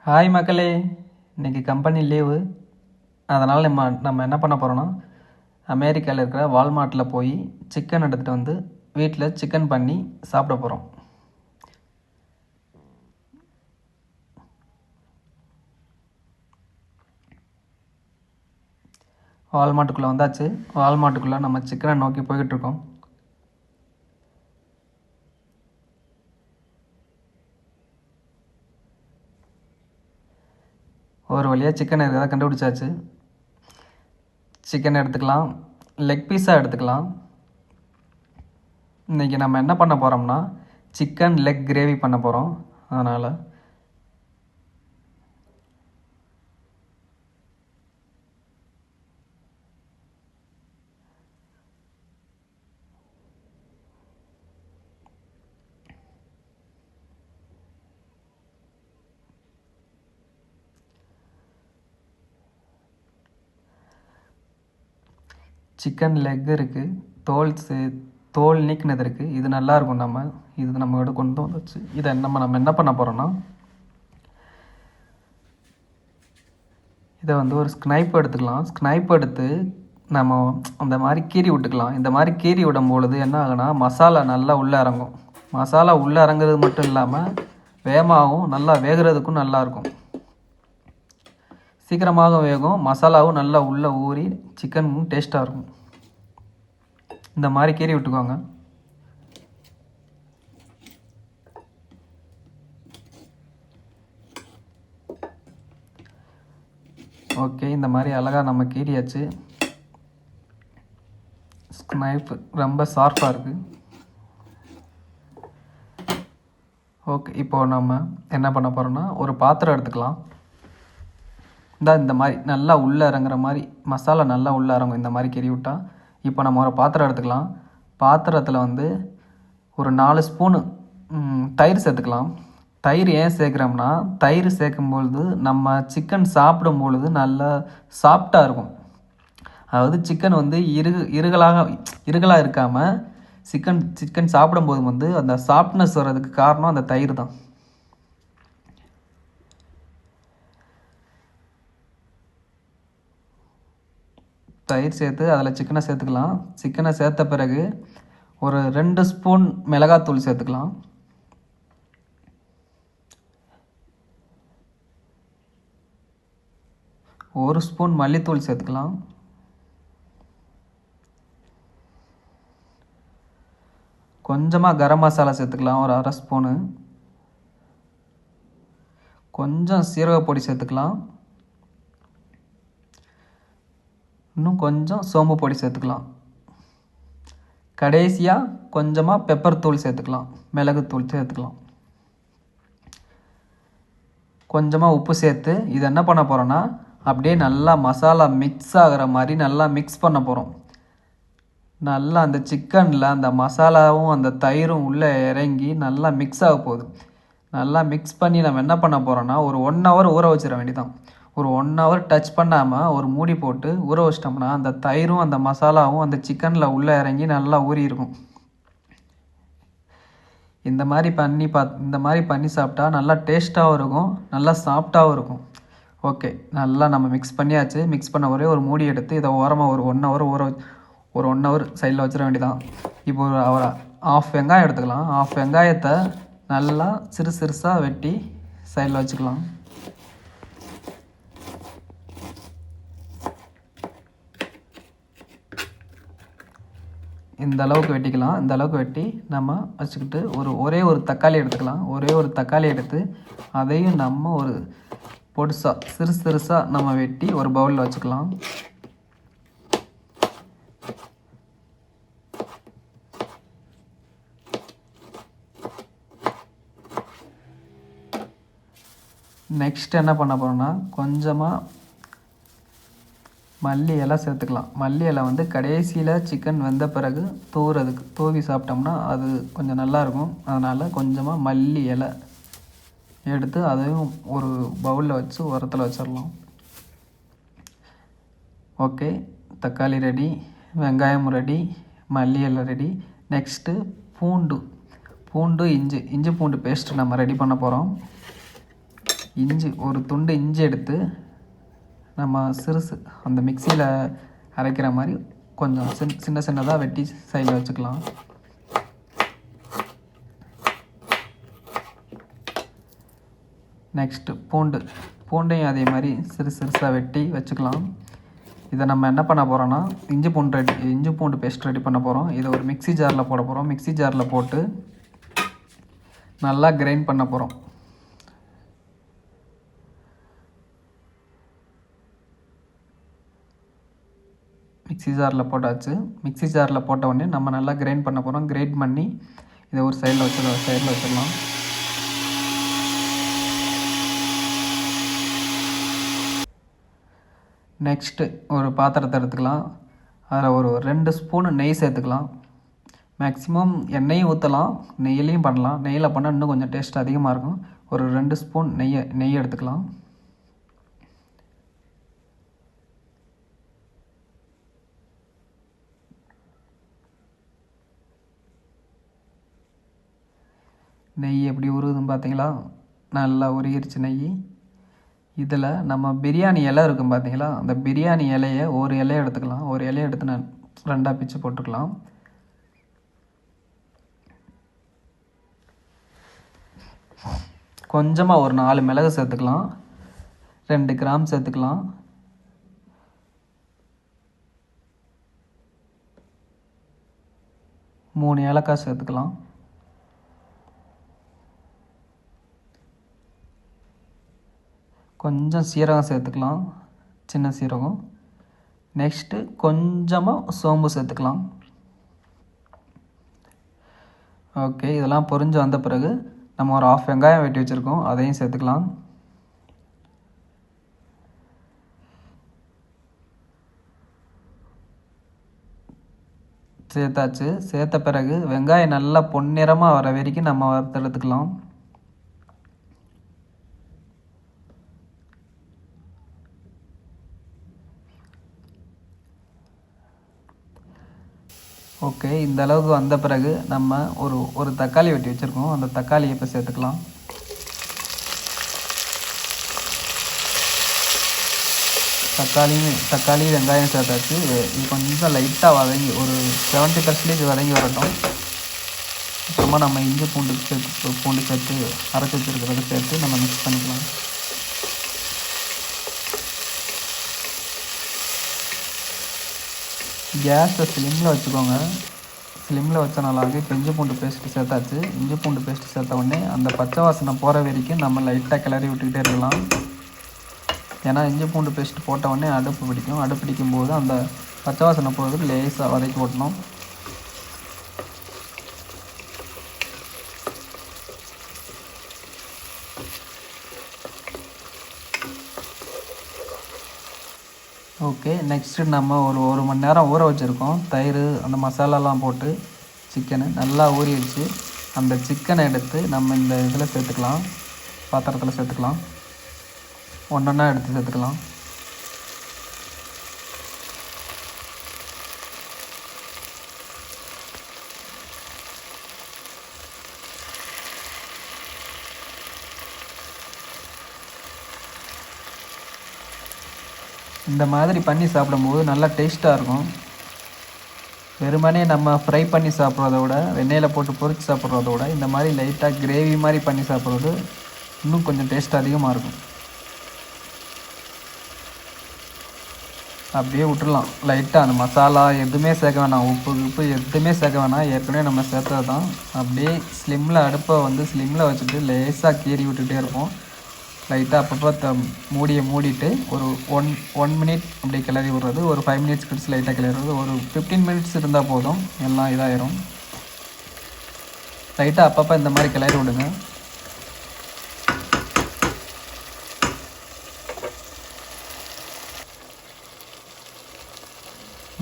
Hi மக்களே, இன்றைக்கி company leave. அதனால் நம்ம என்ன பண்ண போகிறோன்னா, அமெரிக்காவில் இருக்கிற வால்மார்ட்டில் போய் சிக்கன் எடுத்துகிட்டு வந்து வீட்டில் சிக்கன் பண்ணி சாப்பிட போகிறோம். வால்மார்ட்டுக்குள்ளே வந்தாச்சு. வால்மார்ட்டுக்குள்ளே நம்ம சிக்கனை நோக்கி போய்கிட்டுருக்கோம். ஒரு வழியாக சிக்கன் இருக்கிறத கண்டுபிடிச்சாச்சு. சிக்கன் எடுத்துக்கலாம், லெக் பீஸாக எடுத்துக்கலாம். இன்றைக்கி நம்ம என்ன பண்ண போகிறோம்னா, சிக்கன் லெக் கிரேவி பண்ண போகிறோம். அதனால் சிக்கன் லெக் இருக்குது, தோல் நீக்கினது இருக்குது. இது நல்லாயிருக்கும். இது நம்மளோட கொண்டு வந்துச்சு. இதை நம்ம என்ன பண்ண போகிறோன்னா, இதை வந்து ஒரு ஸ்னைப் எடுத்துக்கலாம். ஸ்னைப் எடுத்து நம்ம அந்த மாதிரி கீறி விட்டுக்கலாம். இந்த மாதிரி கீறி விடும் பொழுது என்ன ஆகுனா, மசாலா நல்லா உள்ளே இறங்கும். மசாலா உள்ளே இறங்குறது மட்டும் இல்லாமல் வேகமாகவும் நல்லா வேகிறதுக்கும் நல்லாயிருக்கும். சீக்கிரமாக வேகும், மசாலாவும் நல்லா உள்ளே ஊறி சிக்கனும் டேஸ்ட்டாக இருக்கும். இந்த மாதிரி கீறி விட்டுக்கோங்க. ஓகே, இந்த மாதிரி அழகாக நம்ம கீறியாச்சு. நைஃப் ரொம்ப ஷார்ப்பாக இருக்குது. ஓகே, இப்போது நம்ம என்ன பண்ண போகிறோன்னா, ஒரு பாத்திரம் எடுத்துக்கலாம். இந்த மாதிரி நல்லா உள்ளே இறங்குற மாதிரி மசாலா நல்லா உள்ளே இறங்கும். இந்த மாதிரி கீறி விட்டால். இப்போ நம்ம ஒரு பாத்திரம் எடுத்துக்கலாம். பாத்திரத்தில் வந்து ஒரு 4 ஸ்பூனு தயிர் சேர்த்துக்கலாம். தயிர் ஏன் சேர்க்குறோம்னா, தயிர் சேர்க்கும்பொழுது நம்ம சிக்கன் சாப்பிடும் பொழுது நல்லா சாஃப்டாக இருக்கும். அதாவது சிக்கன் வந்து இருகலாக இருக்காமல் சிக்கன் சாப்பிடும்போது வந்து அந்த சாஃப்ட்னஸ் வர்றதுக்கு காரணம் அந்த தயிர் தான். தயிர் சேர்த்து அதில் சிக்கனை சேர்த்துக்கலாம். சிக்கனை சேர்த்த பிறகு ஒரு 2 ஸ்பூன் மிளகாத்தூள் சேர்த்துக்கலாம். ஒரு ஸ்பூன் மல்லித்தூள் சேர்த்துக்கலாம். கொஞ்சமாக கரம் மசாலா சேர்த்துக்கலாம், ஒரு 1/2 ஸ்பூனு. கொஞ்சம் சீரகப்பொடி சேர்த்துக்கலாம். இன்னும் கொஞ்சம் சோம்பு பொடி சேர்த்துக்கலாம். கடைசியாக கொஞ்சமாக பெப்பர் தூள் சேர்த்துக்கலாம், மிளகுத்தூள் சேர்த்துக்கலாம். கொஞ்சமாக உப்பு சேர்த்து இது என்ன பண்ண போகிறோன்னா, அப்படியே நல்லா மசாலா மிக்ஸ் ஆகிற மாதிரி நல்லா மிக்ஸ் பண்ண போகிறோம். நல்லா அந்த சிக்கனில் அந்த மசாலாவும் அந்த தயிரும் உள்ளே இறங்கி நல்லா மிக்ஸ் ஆக போகுது. நல்லா மிக்ஸ் பண்ணி நம்ம என்ன பண்ண போகிறோன்னா, ஒரு 1 ஹவர் ஊற வச்சிட வேண்டியதான். ஒரு 1 ஹவர் டச் பண்ணாமல் ஒரு மூடி போட்டு ஊற வச்சிட்டோம்னா, அந்த தயிரும் அந்த மசாலாவும் அந்த சிக்கனில் உள்ளே இறங்கி நல்லா ஊறி இருக்கும். இந்த மாதிரி பண்ணி சாப்பிட்டா நல்லா டேஸ்ட்டாகவும் இருக்கும், நல்லா சாஃப்டாகவும் இருக்கும். ஓகே, நல்லா நம்ம மிக்ஸ் பண்ணியாச்சு. மிக்ஸ் பண்ண ஒரே ஒரு மூடி எடுத்து இதை ஓரமாக ஒரு 1 ஹவர் ஒரு 1 ஹவர் சைடில் வச்சிட வேண்டியதான். இப்போ ஒரு 1/2 வெங்காயம் எடுத்துக்கலாம். 1/2 வெங்காயத்தை நல்லா சிறுசாக வெட்டி சைடில் வச்சுக்கலாம். இந்த அளவுக்கு வெட்டிக்கலாம். இந்த அளவுக்கு வெட்டி நம்ம வச்சுக்கிட்டு ஒரே ஒரு தக்காளி எடுத்துக்கலாம். ஒரே ஒரு தக்காளி எடுத்து அதையும் நம்ம ஒரு பொடிசாக சிறுசாக நம்ம வெட்டி ஒரு பவுலில் வச்சுக்கலாம். நெக்ஸ்ட் என்ன பண்ண போகிறோன்னா, கொஞ்சமாக மல்லி இலை சேர்த்துக்கலாம். மல்லி இலை வந்து கடைசியில் சிக்கன் வெந்த பிறகு தூவி சாப்பிட்டோம்னா அது கொஞ்சம் நல்லாயிருக்கும். அதனால் கொஞ்சமாக மல்லி இலை எடுத்து அதையும் ஒரு பவுலில் வச்சு உரத்தில் வச்சிடலாம். ஓகே, தக்காளி ரெடி, வெங்காயம் ரெடி, மல்லி இலை ரெடி. நெக்ஸ்ட்டு பூண்டு இஞ்சி பூண்டு பேஸ்ட்டு நம்ம ரெடி பண்ண போகிறோம். இஞ்சி ஒரு துண்டு இஞ்சி எடுத்து நம்ம சிறுசு அந்த மிக்சியில் அரைக்கிற மாதிரி கொஞ்சம் சின்ன சின்னதாக வெட்டி சைடில் வச்சுக்கலாம். நெக்ஸ்ட்டு பூண்டையும் அதே மாதிரி சிறுசாக வெட்டி வச்சுக்கலாம். இதை நம்ம என்ன பண்ண போகிறோன்னா இஞ்சி பூண்டு பேஸ்ட் ரெடி பண்ண போகிறோம். இதை ஒரு மிக்ஸி ஜாரில் போட போகிறோம். மிக்ஸி ஜாரில் போட்டு நல்லா கிரைண்ட் பண்ண போகிறோம். மிக்ஸி ஜாரில் போட்டாச்சு. மிக்ஸி ஜாரில் போட்ட உடனே நம்ம நல்லா கிரைண்ட் பண்ண போகிறோம். கிரைண்ட் பண்ணி இதை ஒரு சைடில் வச்சிடலாம். நெக்ஸ்ட்டு ஒரு பாத்திரத்தை எடுத்துக்கலாம். அதில் ஒரு 2 ஸ்பூன் நெய் சேர்த்துக்கலாம். மேக்ஸிமம் எண்ணெயும் ஊற்றலாம், நெய்யிலையும் பண்ணலாம். நெய்யில் பண்ணால் இன்னும் கொஞ்சம் டேஸ்ட் அதிகமாக இருக்கும். ஒரு 2 ஸ்பூன் நெய் எடுத்துக்கலாம். நெய் எப்படி உருகுதுன்னு பார்த்தீங்களா? நல்லா உருகிருச்சு நெய். இதில் நம்ம பிரியாணி இலை இருக்கும் பார்த்தீங்களா? அந்த பிரியாணி இலையை ஒரு இலையை எடுத்துக்கலாம். ஒரு இலையை எடுத்து நான் 2ஆக பிச்சு போட்டுக்கலாம். கொஞ்சமாக ஒரு 4 மிளகு சேர்த்துக்கலாம். 2 கிராம் சேர்த்துக்கலாம். 3 ஏலக்காய் சேர்த்துக்கலாம். கொஞ்சம் சீரகம் சேர்த்துக்கலாம், சின்ன சீரகம். நெக்ஸ்ட்டு கொஞ்சமாக சோம்பு சேர்த்துக்கலாம். ஓகே, இதெல்லாம் பொரிஞ்சு வந்த பிறகு நம்ம ஒரு 1/2 வெங்காயம் வெட்டி வச்சுருக்கோம், அதையும் சேர்த்துக்கலாம். சேர்த்தாச்சு. சேர்த்த பிறகு வெங்காயம் நல்லா பொன்னிறமாக வர வரைக்கும் நம்ம வறுத்தெடுத்துக்கலாம். ஓகே, இந்த அளவுக்கு வந்த பிறகு நம்ம ஒரு தக்காளி வெட்டி வச்சுருக்கோம். அந்த தக்காளியை இப்போ சேர்த்துக்கலாம். தக்காளி வெங்காயம் சேர்த்தாச்சு. இது கொஞ்சம் லைட்டாக வதங்கி ஒரு 70% வதங்கி வரட்டும். அப்புறமா நம்ம இஞ்சி பூண்டு சேர்த்து அரைச்சி வச்சுருக்கிறத சேர்த்து நம்ம மிக்ஸ் பண்ணிக்கலாம். கேஸை ஸ்லிம்மில் வச்சுக்கோங்க. ஸ்லிம்மில் வச்ச நல்லாவே இப்போ இஞ்சி பூண்டு பேஸ்ட்டு சேர்த்தாச்சு. இஞ்சி பூண்டு பேஸ்ட்டு சேர்த்த உடனே அந்த பச்சை வாசனை போகிற வரைக்கும் நம்ம லைட்டாக கிளறி விட்டுக்கிட்டே இருக்கலாம். ஏன்னா இஞ்சி பூண்டு பேஸ்ட்டு போட்ட உடனே அடுப்பு பிடிக்கும் போது அந்த பச்சை வாசனை போகிறதுக்கு லேசாக வதக்கி ஓட்டணும். ஓகே, நெக்ஸ்ட்டு நம்ம ஒரு மணி நேரம் ஊற வச்சுருக்கோம். தயிர் அந்த மசாலாலாம் போட்டு சிக்கனு நல்லா ஊறிடுச்சு. அந்த சிக்கனை எடுத்து நம்ம இந்த இதில் சேர்த்துக்கலாம், பாத்திரத்தில் சேர்த்துக்கலாம். ஒன்றா எடுத்து சேர்த்துக்கலாம். இந்த மாதிரி பண்ணி சாப்பிடும்போது நல்லா டேஸ்ட்டாக இருக்கும். வெறுமனே நம்ம ஃப்ரை பண்ணி சாப்பிட்றத விட, வெண்ணெயில் போட்டு பொரித்து சாப்பிட்றத விட இந்த மாதிரி லைட்டாக கிரேவி மாதிரி பண்ணி சாப்பிட்றது இன்னும் கொஞ்சம் டேஸ்ட் அதிகமாக இருக்கும். அப்படியே விட்டுடலாம். லைட்டாக அந்த மசாலா எதுவுமே சேர்க்க வேணாம், உப்பு எதுவுமே சேர்க்க வேணாம். ஏற்கனவே நம்ம சேர்த்தது தான். அப்படியே அடுப்பை ஸ்லிம்மில் வச்சுட்டு லேசாக கீறி விட்டுகிட்டே இருப்போம். லைட்டாக அப்பப்போ மூடிட்டு ஒரு 1 மினிட் அப்படி கிளறி விடுறது. ஒரு 5 மினிட்ஸ் கழிச்சு லைட்டாக கிளறி விடுறது. ஒரு 15 மினிட்ஸ் இருந்தால் போதும், எல்லாம் இதாயிரும். லைட்டாக அப்பப்போ இந்த மாதிரி கிளறி விடுங்க.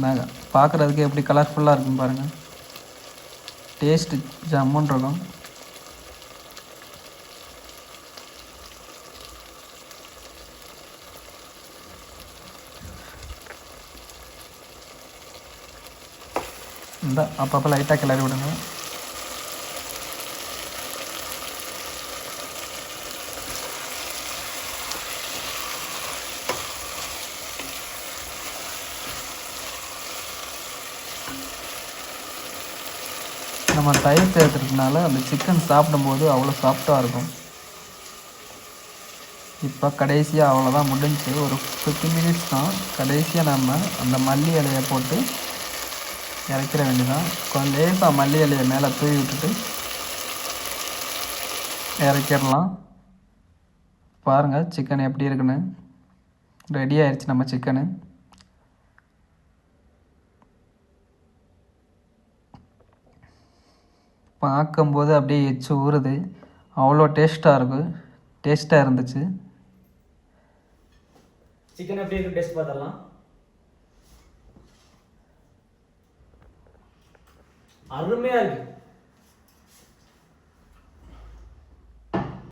நாங்கள் பார்க்குறதுக்கு எப்படி கலர்ஃபுல்லாக இருக்குன்னு பாருங்கள். டேஸ்ட்டு ஜம்முன்னு இருக்கும். இந்த அப்பப்போ லைட்டாக கிளறி விடுங்க. நம்ம தயிர் சேர்த்துறதுனால அந்த சிக்கன் சாப்பிடும்போது அவ்வளோ சாஃப்டாக இருக்கும். இப்போ கடைசியாக அவ்வளோதான் முடிஞ்சு. ஒரு 15 மினிட்ஸ் தான். கடைசியாக நம்ம அந்த மல்லி இலையை போட்டு இறக்கிற வேண்டியதான். கொஞ்சம் லேசாக மல்லி இலையை மேலே தூவி விட்டுட்டு இறக்கிடலாம். பாருங்கள் சிக்கன் எப்படி இருக்குன்னு. ரெடி ஆயிடுச்சு நம்ம சிக்கனு. பார்க்கும்போது அப்படியே எச்சு ஊறுது. அவ்வளோ டேஸ்ட்டாக இருந்துச்சு. சிக்கன் எப்படி இருக்கு டேஸ்ட் பார்த்தரலாம். அருமையாக இருக்குது.